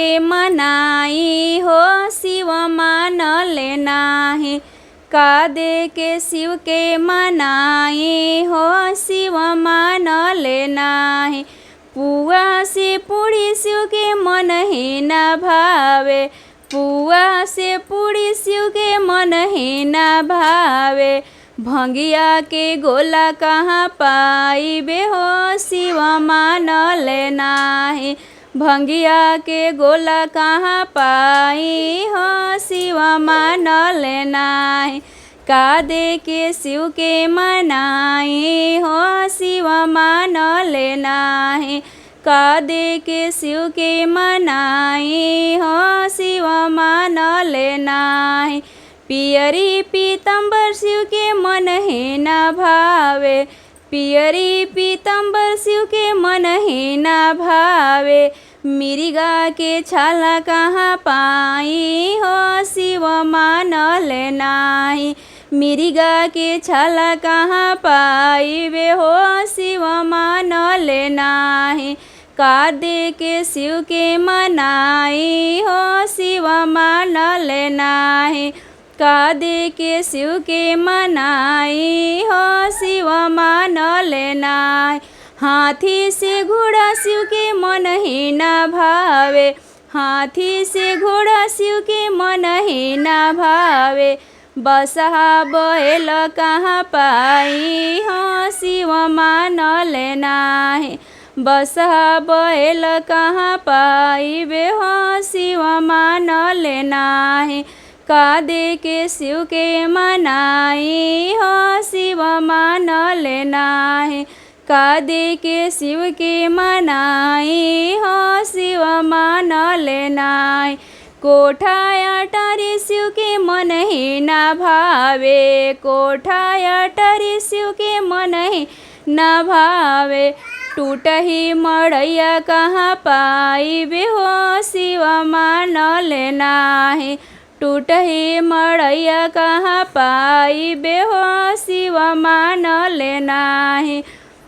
मनाई हो शिव मान लेना है। का दे के शिव के मनाई हो शिव मान लेना है। पुआ से पूड़ी शिव के मन ही न भावे। पुआ से पूड़ी शिव के मन ही न भावे। भंगिया के गोला कहाँ पाइबे हो शिव मान लेना है। भंगिया के गोला कहाँ पाई हो शिव मान लेना है। का दे के शिव के मनाई हो शिव मान लेना है। का दे के शिव के मनाई हो शिव मान लेना है। पियरी पीतम्बर शिव के मन ही न भावे। पियरी पीतम्बर शिव के मन ही न भावे। मिर्गा के छाला कहाँ पाई हो शिव मान लेना है। मिर्गा के छाला कहाँ पाइबे हो शिव मान लेना है। का दे के शिव के मनाई हो शिव मान लेना है। का दे के शिव के मनाई हो शिव मान लेना है। हाथी से घोड़ा शिव के मन ही न भावे। हाथी से घोड़ा शिव के मन ही न भावे। बसहा बैल कहाँ पाई हो शिव मान लेना है। बसहा बैल कहाँ पाइबे हो शिव मान लेना है। का दे के शिव के मनाई हो शिव मान लेना है। का दे के शिव के मनाई हो शिव मान लेना है। कोठा अटारी शिव के मन ही न भावे। कोठा अटारी शिव के मन ही न भावे। टूटही मड़ैया कहाँ पाइबे हो शिव मान लेना है। टूटही मड़ैया कहाँ पाइबे हो शिव मान लेना है।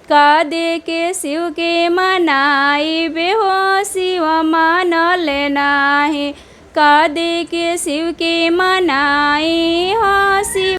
का दे के शिव के मनाइबे हो शिव मान लेना है। का दे के शिव के मनाई हो शिव